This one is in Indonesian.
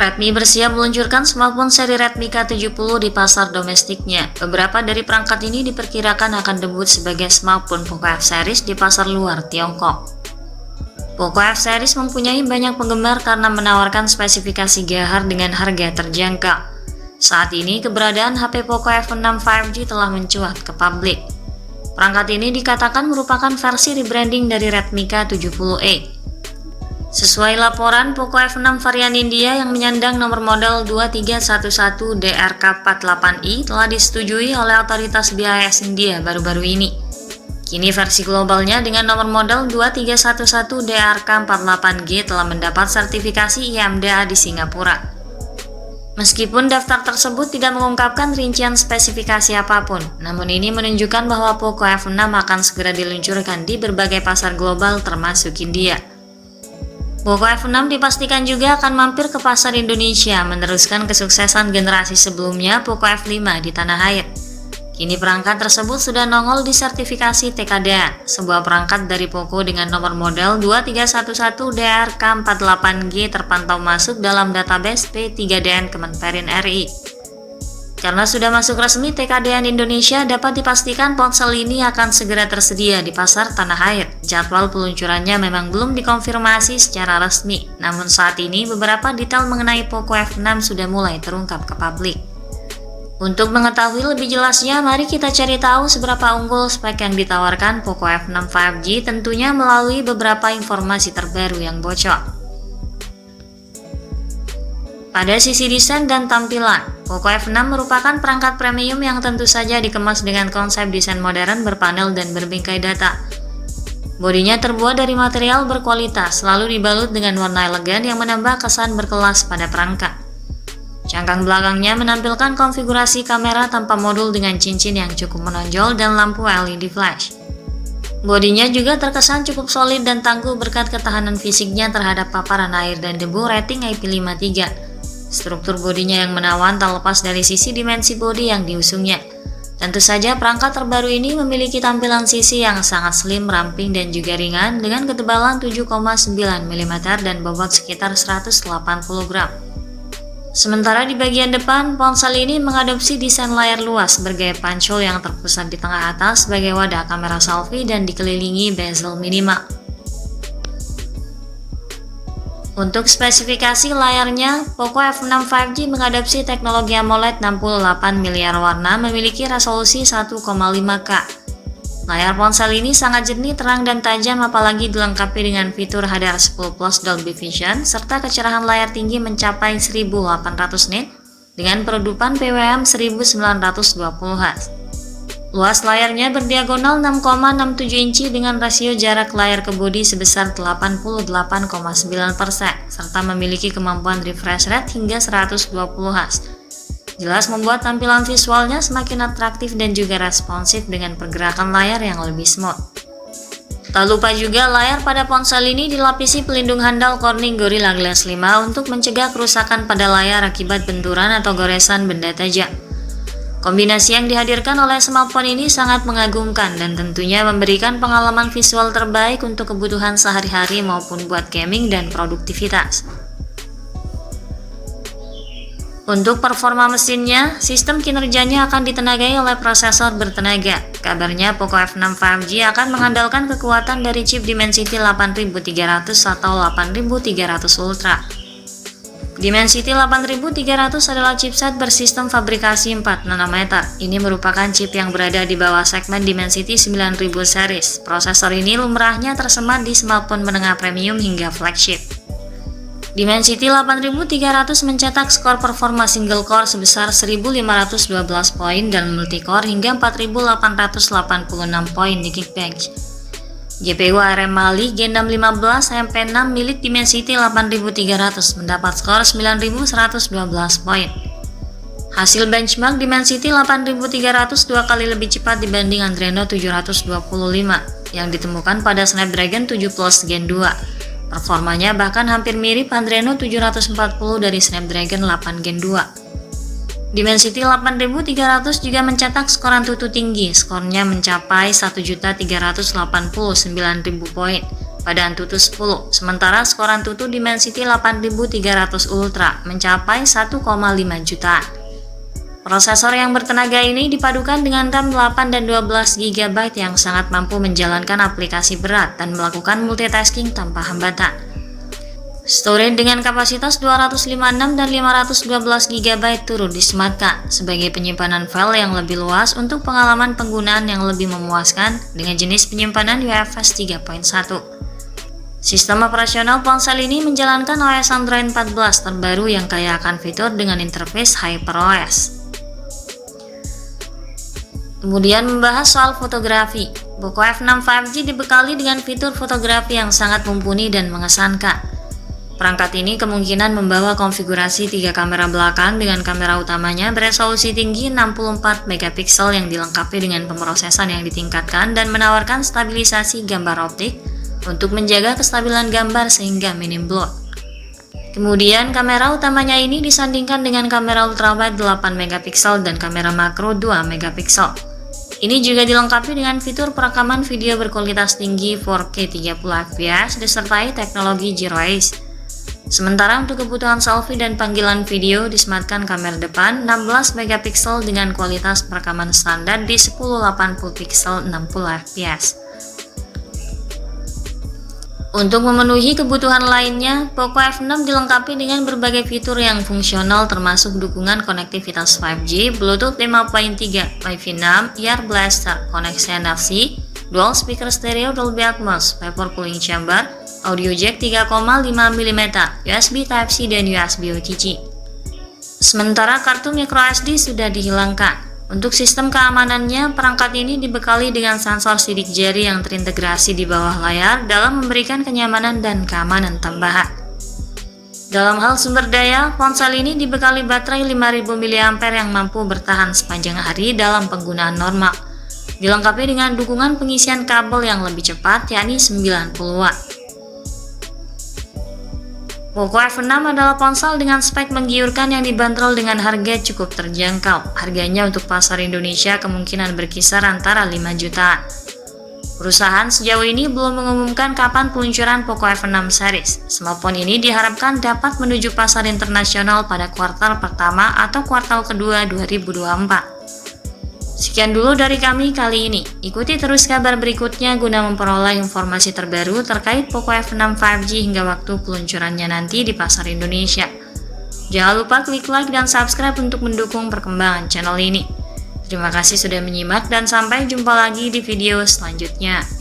Redmi bersiap meluncurkan smartphone seri Redmi K70 di pasar domestiknya. Beberapa dari perangkat ini diperkirakan akan debut sebagai smartphone Poco F Series di pasar luar Tiongkok. Poco F Series mempunyai banyak penggemar karena menawarkan spesifikasi gahar dengan harga terjangkau. Saat ini, keberadaan HP Poco F6 5G telah mencuat ke publik. Perangkat ini dikatakan merupakan versi rebranding dari Redmi K70e. Sesuai laporan, Poco F6 varian India yang menyandang nomor model 2311DRK48i telah disetujui oleh otoritas BIS India baru-baru ini. Kini versi globalnya dengan nomor model 2311DRK48G telah mendapat sertifikasi IMDA di Singapura. Meskipun daftar tersebut tidak mengungkapkan rincian spesifikasi apapun, namun ini menunjukkan bahwa Poco F6 akan segera diluncurkan di berbagai pasar global termasuk India. Poco F6 dipastikan juga akan mampir ke pasar Indonesia, meneruskan kesuksesan generasi sebelumnya Poco F5 di tanah air. Kini perangkat tersebut sudah nongol di sertifikasi TKDN, sebuah perangkat dari Poco dengan nomor model 2311DR-K48G terpantau masuk dalam database P3DN Kemenperin RI. Karena sudah masuk resmi TKDN Indonesia, dapat dipastikan ponsel ini akan segera tersedia di pasar tanah air. Jadwal peluncurannya memang belum dikonfirmasi secara resmi, namun saat ini beberapa detail mengenai Poco F6 sudah mulai terungkap ke publik. Untuk mengetahui lebih jelasnya, mari kita cari tahu seberapa unggul spek yang ditawarkan Poco F6 5G, tentunya melalui beberapa informasi terbaru yang bocor. Pada sisi desain dan tampilan, Poco F6 merupakan perangkat premium yang tentu saja dikemas dengan konsep desain modern berpanel dan berbingkai data. Bodinya terbuat dari material berkualitas, lalu dibalut dengan warna elegan yang menambah kesan berkelas pada perangkat. Cangkang belakangnya menampilkan konfigurasi kamera tanpa modul dengan cincin yang cukup menonjol dan lampu LED flash. Bodinya juga terkesan cukup solid dan tangguh berkat ketahanan fisiknya terhadap paparan air dan debu rating IP53. Struktur bodinya yang menawan tak lepas dari sisi dimensi bodi yang diusungnya. Tentu saja perangkat terbaru ini memiliki tampilan sisi yang sangat slim, ramping, dan juga ringan dengan ketebalan 7,9 mm dan bobot sekitar 180 gram. Sementara di bagian depan, ponsel ini mengadopsi desain layar luas bergaya pancul yang terpusat di tengah atas sebagai wadah kamera selfie dan dikelilingi bezel minimal. Untuk spesifikasi layarnya, Poco F6 5G mengadopsi teknologi AMOLED 68 miliar warna memiliki resolusi 1,5K. Layar ponsel ini sangat jernih, terang, dan tajam apalagi dilengkapi dengan fitur HDR10 Plus Dolby Vision serta kecerahan layar tinggi mencapai 1800 nit dengan peredupan PWM 1920Hz. Luas layarnya berdiagonal 6,67 inci dengan rasio jarak layar ke bodi sebesar 88,9% serta memiliki kemampuan refresh rate hingga 120Hz. Jelas membuat tampilan visualnya semakin atraktif dan juga responsif dengan pergerakan layar yang lebih smooth. Tak lupa juga layar pada ponsel ini dilapisi pelindung handal Corning Gorilla Glass 5 untuk mencegah kerusakan pada layar akibat benturan atau goresan benda tajam. Kombinasi yang dihadirkan oleh smartphone ini sangat mengagumkan dan tentunya memberikan pengalaman visual terbaik untuk kebutuhan sehari-hari maupun buat gaming dan produktivitas. Untuk performa mesinnya, sistem kinerjanya akan ditenagai oleh prosesor bertenaga. Kabarnya Poco F6 5G akan mengandalkan kekuatan dari chip Dimensity 8300 atau 8300 Ultra. Dimensity 8300 adalah chipset bersistem fabrikasi 4 nanometer. Ini merupakan chip yang berada di bawah segmen Dimensity 9000 series. Prosesor ini lumrahnya tersemat di smartphone menengah premium hingga flagship. Dimensity 8300 mencetak skor performa single core sebesar 1512 poin dan multicore hingga 4886 poin di Geekbench. GPU ARM Mali G615 MP6 milik Dimensity 8300 mendapat skor 9112 poin. Hasil benchmark Dimensity 8300 dua kali lebih cepat dibanding Adreno 725 yang ditemukan pada Snapdragon 7 Plus Gen 2. Performanya bahkan hampir mirip Adreno 740 dari Snapdragon 8 Gen 2. Dimensity 8300 juga mencetak skor AnTuTu tinggi, skornya mencapai 1.389.000 poin pada Antutu 10, sementara skor Antutu Dimensity 8300 Ultra mencapai 1,5 jutaan. Prosesor yang bertenaga ini dipadukan dengan RAM 8 dan 12 GB yang sangat mampu menjalankan aplikasi berat dan melakukan multitasking tanpa hambatan. Storage dengan kapasitas 256 dan 512 GB turut disematkan sebagai penyimpanan file yang lebih luas untuk pengalaman penggunaan yang lebih memuaskan dengan jenis penyimpanan UFS 3.1. Sistem operasional ponsel ini menjalankan OS Android 14 terbaru yang kaya akan fitur dengan interface HyperOS. Kemudian membahas soal fotografi. Poco F6 5G dibekali dengan fitur fotografi yang sangat mumpuni dan mengesankan. Perangkat ini kemungkinan membawa konfigurasi 3 kamera belakang dengan kamera utamanya beresolusi tinggi 64 megapiksel yang dilengkapi dengan pemrosesan yang ditingkatkan dan menawarkan stabilisasi gambar optik untuk menjaga kestabilan gambar sehingga minim blur. Kemudian kamera utamanya ini disandingkan dengan kamera ultrawide 8 megapiksel dan kamera makro 2 megapiksel. Ini juga dilengkapi dengan fitur perekaman video berkualitas tinggi 4K 30 fps disertai teknologi Zero Haze. Sementara untuk kebutuhan selfie dan panggilan video disematkan kamera depan 16 megapiksel dengan kualitas perekaman standar di 1080 pixel 60 fps. Untuk memenuhi kebutuhan lainnya, Poco F6 dilengkapi dengan berbagai fitur yang fungsional termasuk dukungan konektivitas 5G, Bluetooth 5.3, Wi-Fi 6, Ear Blaster, koneksi NFC, dual speaker stereo Dolby Atmos, vapor cooling chamber, audio jack 3,5 mm, USB Type-C dan USB OTG. Sementara kartu microSD sudah dihilangkan. Untuk sistem keamanannya, perangkat ini dibekali dengan sensor sidik jari yang terintegrasi di bawah layar dalam memberikan kenyamanan dan keamanan tambahan. Dalam hal sumber daya, ponsel ini dibekali baterai 5000 mAh yang mampu bertahan sepanjang hari dalam penggunaan normal. Dilengkapi dengan dukungan pengisian kabel yang lebih cepat, yakni 90 Watt. Poco F6 adalah ponsel dengan spek menggiurkan yang dibanderol dengan harga cukup terjangkau. Harganya untuk pasar Indonesia kemungkinan berkisar antara 5 jutaan. Perusahaan sejauh ini belum mengumumkan kapan peluncuran Poco F6 series. Smartphone ini diharapkan dapat menuju pasar internasional pada kuartal pertama atau kuartal kedua 2024. Sekian dulu dari kami kali ini. Ikuti terus kabar berikutnya guna memperoleh informasi terbaru terkait Poco F6 5G hingga waktu peluncurannya nanti di pasar Indonesia. Jangan lupa klik like dan subscribe untuk mendukung perkembangan channel ini. Terima kasih sudah menyimak dan sampai jumpa lagi di video selanjutnya.